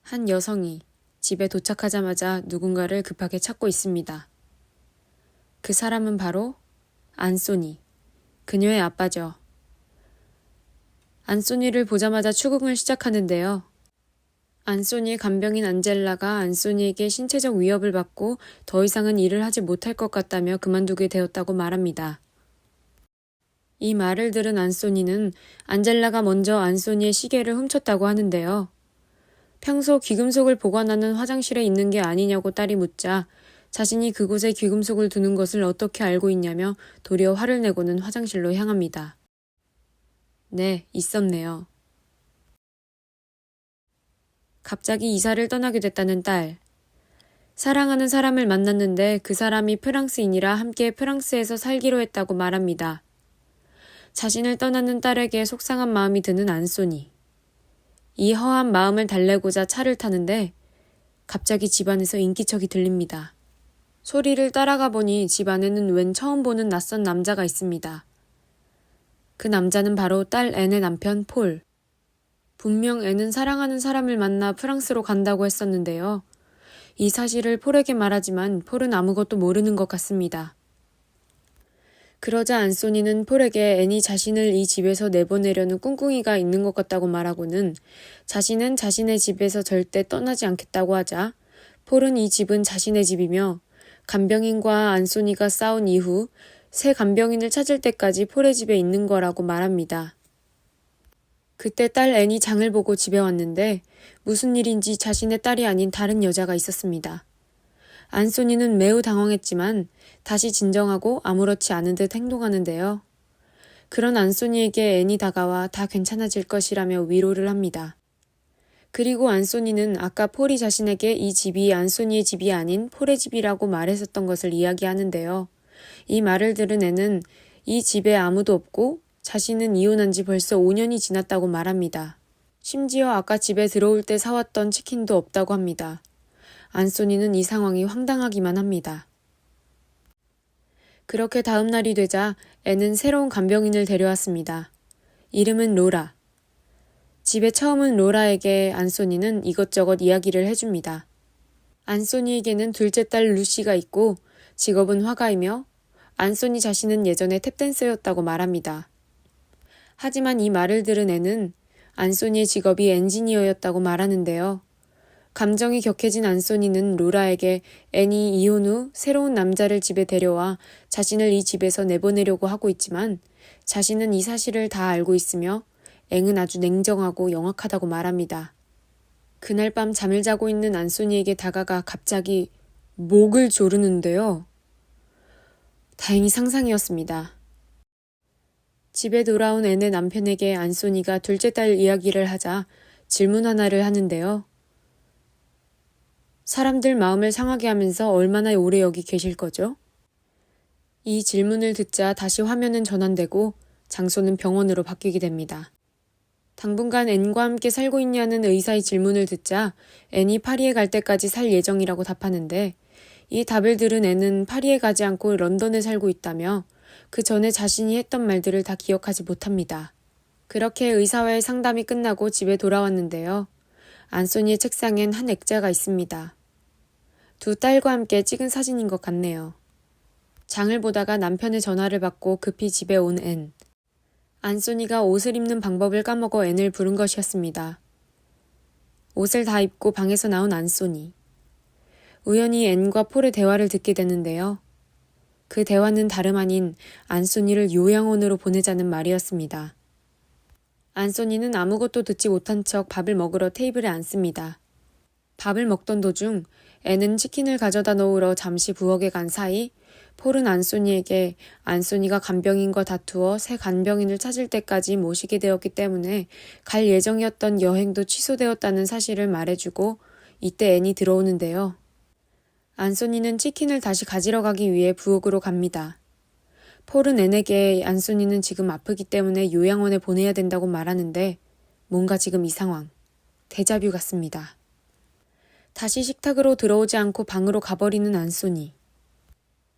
한 여성이 집에 도착하자마자 누군가를 급하게 찾고 있습니다. 그 사람은 바로 안소니, 그녀의 아빠죠. 안소니를 보자마자 추궁을 시작하는데요. 안소니의 간병인 안젤라가 안소니에게 신체적 위협을 받고 더 이상은 일을 하지 못할 것 같다며 그만두게 되었다고 말합니다. 이 말을 들은 안소니는 안젤라가 먼저 안소니의 시계를 훔쳤다고 하는데요. 평소 귀금속을 보관하는 화장실에 있는 게 아니냐고 딸이 묻자 자신이 그곳에 귀금속을 두는 것을 어떻게 알고 있냐며 도리어 화를 내고는 화장실로 향합니다. 네, 있었네요. 갑자기 이사를 떠나게 됐다는 딸. 사랑하는 사람을 만났는데 그 사람이 프랑스인이라 함께 프랑스에서 살기로 했다고 말합니다. 자신을 떠나는 딸에게 속상한 마음이 드는 안소니. 이 허한 마음을 달래고자 차를 타는데 갑자기 집안에서 인기척이 들립니다. 소리를 따라가 보니 집 안에는 웬 처음 보는 낯선 남자가 있습니다. 그 남자는 바로 딸 앤의 남편 폴. 분명 앤은 사랑하는 사람을 만나 프랑스로 간다고 했었는데요. 이 사실을 폴에게 말하지만 폴은 아무것도 모르는 것 같습니다. 그러자 안소니는 폴에게 앤이 자신을 이 집에서 내보내려는 꿍꿍이가 있는 것 같다고 말하고는 자신은 자신의 집에서 절대 떠나지 않겠다고 하자 폴은 이 집은 자신의 집이며 간병인과 안소니가 싸운 이후 새 간병인을 찾을 때까지 폴의 집에 있는 거라고 말합니다. 그때 딸 앤이 장을 보고 집에 왔는데 무슨 일인지 자신의 딸이 아닌 다른 여자가 있었습니다. 안소니는 매우 당황했지만 다시 진정하고 아무렇지 않은 듯 행동하는데요. 그런 안소니에게 앤이 다가와 다 괜찮아질 것이라며 위로를 합니다. 그리고 안소니는 아까 폴이 자신에게 이 집이 안소니의 집이 아닌 폴의 집이라고 말했었던 것을 이야기하는데요. 이 말을 들은 앤은 이 집에 아무도 없고 자신은 이혼한 지 벌써 5년이 지났다고 말합니다. 심지어 아까 집에 들어올 때 사왔던 치킨도 없다고 합니다. 안소니는 이 상황이 황당하기만 합니다. 그렇게 다음 날이 되자 앤은 새로운 간병인을 데려왔습니다. 이름은 로라. 집에 처음 온 로라에게 안소니는 이것저것 이야기를 해줍니다. 안소니에게는 둘째 딸 루시가 있고 직업은 화가이며 안소니 자신은 예전에 탭댄서였다고 말합니다. 하지만 이 말을 들은 앤은 안소니의 직업이 엔지니어였다고 말하는데요. 감정이 격해진 안소니는 로라에게 앤이 이혼 후 새로운 남자를 집에 데려와 자신을 이 집에서 내보내려고 하고 있지만 자신은 이 사실을 다 알고 있으며 앤은 아주 냉정하고 영악하다고 말합니다. 그날 밤 잠을 자고 있는 안소니에게 다가가 갑자기 목을 조르는데요. 다행히 상상이었습니다. 집에 돌아온 앤의 남편에게 안소니가 둘째 딸 이야기를 하자 질문 하나를 하는데요. 사람들 마음을 상하게 하면서 얼마나 오래 여기 계실 거죠? 이 질문을 듣자 다시 화면은 전환되고 장소는 병원으로 바뀌게 됩니다. 당분간 앤과 함께 살고 있냐는 의사의 질문을 듣자 앤이 파리에 갈 때까지 살 예정이라고 답하는데 이 답을 들은 앤은 파리에 가지 않고 런던에 살고 있다며 그 전에 자신이 했던 말들을 다 기억하지 못합니다. 그렇게 의사와의 상담이 끝나고 집에 돌아왔는데요. 안소니의 책상엔 한 액자가 있습니다. 두 딸과 함께 찍은 사진인 것 같네요. 장을 보다가 남편의 전화를 받고 급히 집에 온 앤. 안소니가 옷을 입는 방법을 까먹어 앤을 부른 것이었습니다. 옷을 다 입고 방에서 나온 안소니. 우연히 앤과 폴의 대화를 듣게 되는데요. 그 대화는 다름 아닌 안소니를 요양원으로 보내자는 말이었습니다. 안소니는 아무것도 듣지 못한 척 밥을 먹으러 테이블에 앉습니다. 밥을 먹던 도중 앤은 치킨을 가져다 놓으러 잠시 부엌에 간 사이 폴은 안소니에게 안소니가 간병인과 다투어 새 간병인을 찾을 때까지 모시게 되었기 때문에 갈 예정이었던 여행도 취소되었다는 사실을 말해주고 이때 앤이 들어오는데요. 안소니는 치킨을 다시 가지러 가기 위해 부엌으로 갑니다. 폴은 앤에게 안소니는 지금 아프기 때문에 요양원에 보내야 된다고 말하는데 뭔가 지금 이 상황, 데자뷰 같습니다. 다시 식탁으로 들어오지 않고 방으로 가버리는 안소니.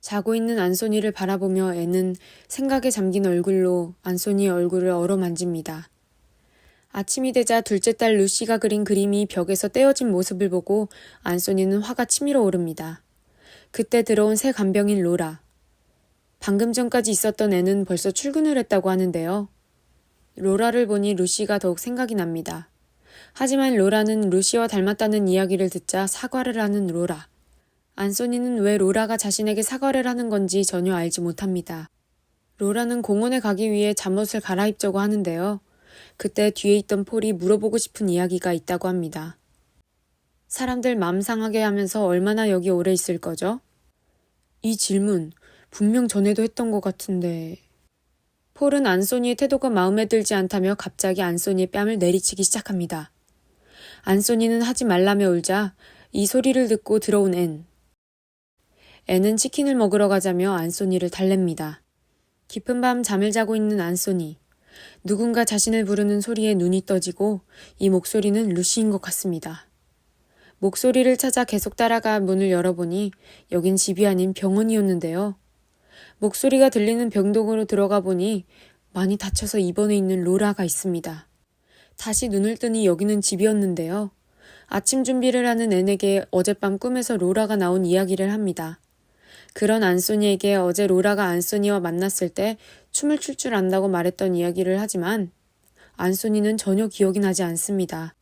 자고 있는 안소니를 바라보며 앤은 생각에 잠긴 얼굴로 안소니의 얼굴을 어루만집니다. 아침이 되자 둘째 딸 루시가 그린 그림이 벽에서 떼어진 모습을 보고 안소니는 화가 치밀어 오릅니다. 그때 들어온 새 간병인 로라. 방금 전까지 있었던 애는 벌써 출근을 했다고 하는데요. 로라를 보니 루시가 더욱 생각이 납니다. 하지만 로라는 루시와 닮았다는 이야기를 듣자 사과를 하는 로라. 안소니는 왜 로라가 자신에게 사과를 하는 건지 전혀 알지 못합니다. 로라는 공원에 가기 위해 잠옷을 갈아입자고 하는데요. 그때 뒤에 있던 폴이 물어보고 싶은 이야기가 있다고 합니다. 사람들 맘 상하게 하면서 얼마나 여기 오래 있을 거죠? 이 질문 분명 전에도 했던 것 같은데... 폴은 안소니의 태도가 마음에 들지 않다며 갑자기 안소니의 뺨을 내리치기 시작합니다. 안소니는 하지 말라며 울자 이 소리를 듣고 들어온 앤. 앤은 치킨을 먹으러 가자며 안소니를 달랩니다. 깊은 밤 잠을 자고 있는 안소니. 누군가 자신을 부르는 소리에 눈이 떠지고 이 목소리는 루시인 것 같습니다. 목소리를 찾아 계속 따라가 문을 열어보니 여긴 집이 아닌 병원이었는데요. 목소리가 들리는 병동으로 들어가 보니 많이 다쳐서 입원해 있는 로라가 있습니다. 다시 눈을 뜨니 여기는 집이었는데요. 아침 준비를 하는 앤에게 어젯밤 꿈에서 로라가 나온 이야기를 합니다. 그런 안소니에게 어제 로라가 안소니와 만났을 때 춤을 출 줄 안다고 말했던 이야기를 하지만 안소니는 전혀 기억이 나지 않습니다.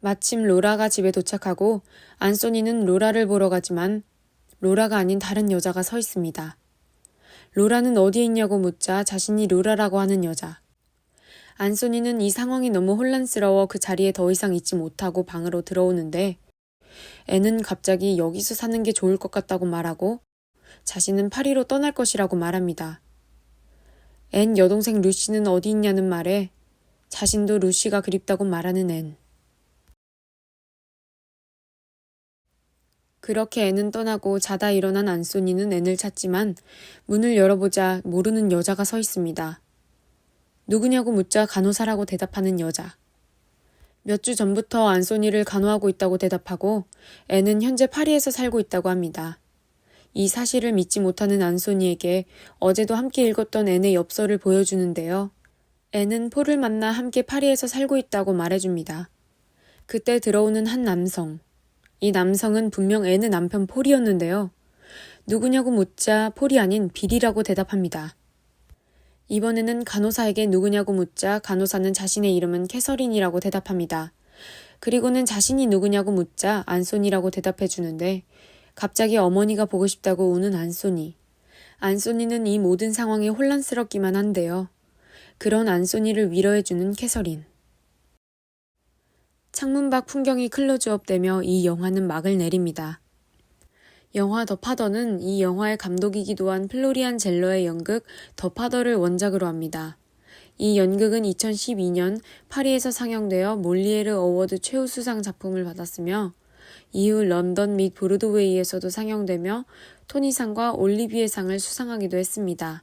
마침 로라가 집에 도착하고 안소니는 로라를 보러 가지만 로라가 아닌 다른 여자가 서 있습니다. 로라는 어디에 있냐고 묻자 자신이 로라라고 하는 여자. 안소니는 이 상황이 너무 혼란스러워 그 자리에 더 이상 있지 못하고 방으로 들어오는데 애는 갑자기 여기서 사는 게 좋을 것 같다고 말하고 자신은 파리로 떠날 것이라고 말합니다. 앤 여동생 루시는 어디 있냐는 말에 자신도 루시가 그립다고 말하는 앤. 그렇게 앤은 떠나고 자다 일어난 안소니는 앤을 찾지만 문을 열어보자 모르는 여자가 서 있습니다. 누구냐고 묻자 간호사라고 대답하는 여자. 몇 주 전부터 안소니를 간호하고 있다고 대답하고 앤은 현재 파리에서 살고 있다고 합니다. 이 사실을 믿지 못하는 안소니에게 어제도 함께 읽었던 앤의 엽서를 보여주는데요. 앤은 폴을 만나 함께 파리에서 살고 있다고 말해줍니다. 그때 들어오는 한 남성. 이 남성은 분명 앤의 남편 폴이었는데요. 누구냐고 묻자 폴이 아닌 빌이라고 대답합니다. 이번에는 간호사에게 누구냐고 묻자 간호사는 자신의 이름은 캐서린이라고 대답합니다. 그리고는 자신이 누구냐고 묻자 안소니라고 대답해 주는데 갑자기 어머니가 보고 싶다고 우는 안소니. 안소니는 이 모든 상황이 혼란스럽기만 한데요. 그런 안소니를 위로해주는 캐서린. 창문 밖 풍경이 클로즈업되며 이 영화는 막을 내립니다. 영화 더 파더는 이 영화의 감독이기도 한 플로리안 젤러의 연극 더 파더를 원작으로 합니다. 이 연극은 2012년 파리에서 상영되어 몰리에르 어워드 최우수상 작품을 받았으며 이후 런던 및 브로드웨이에서도 상영되며 토니상과 올리비에상을 수상하기도 했습니다.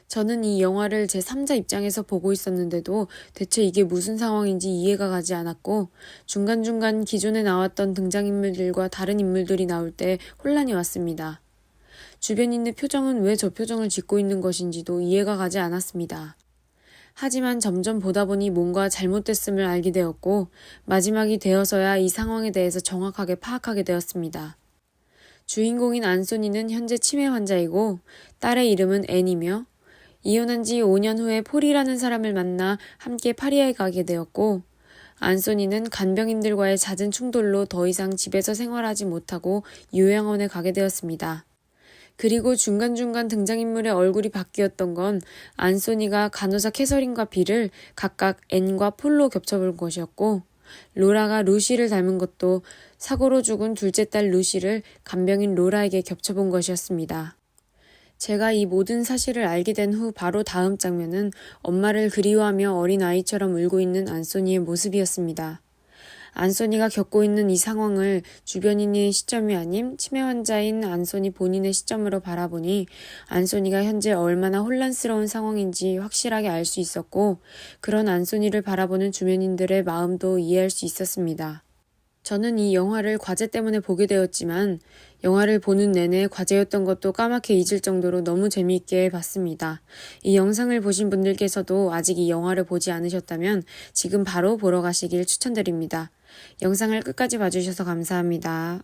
저는 이 영화를 제3자 입장에서 보고 있었는데도 대체 이게 무슨 상황인지 이해가 가지 않았고 중간중간 기존에 나왔던 등장인물들과 다른 인물들이 나올 때 혼란이 왔습니다. 주변인의 표정은 왜 저 표정을 짓고 있는 것인지도 이해가 가지 않았습니다. 하지만 점점 보다 보니 뭔가 잘못됐음을 알게 되었고 마지막이 되어서야 이 상황에 대해서 정확하게 파악하게 되었습니다. 주인공인 안소니는 현재 치매 환자이고 딸의 이름은 앤이며 이혼한 지 5년 후에 폴이라는 사람을 만나 함께 파리에 가게 되었고 안소니는 간병인들과의 잦은 충돌로 더 이상 집에서 생활하지 못하고 요양원에 가게 되었습니다. 그리고 중간중간 등장인물의 얼굴이 바뀌었던 건 안소니가 간호사 캐서린과 빌을 각각 앤과 폴로 겹쳐본 것이었고 로라가 루시를 닮은 것도 사고로 죽은 둘째 딸 루시를 간병인 로라에게 겹쳐본 것이었습니다. 제가 이 모든 사실을 알게 된 후 바로 다음 장면은 엄마를 그리워하며 어린 아이처럼 울고 있는 안소니의 모습이었습니다. 안소니가 겪고 있는 이 상황을 주변인의 시점이 아닌 치매 환자인 안소니 본인의 시점으로 바라보니 안소니가 현재 얼마나 혼란스러운 상황인지 확실하게 알 수 있었고 그런 안소니를 바라보는 주변인들의 마음도 이해할 수 있었습니다. 저는 이 영화를 과제 때문에 보게 되었지만 영화를 보는 내내 과제였던 것도 까맣게 잊을 정도로 너무 재미있게 봤습니다. 이 영상을 보신 분들께서도 아직 이 영화를 보지 않으셨다면 지금 바로 보러 가시길 추천드립니다. 영상을 끝까지 봐주셔서 감사합니다.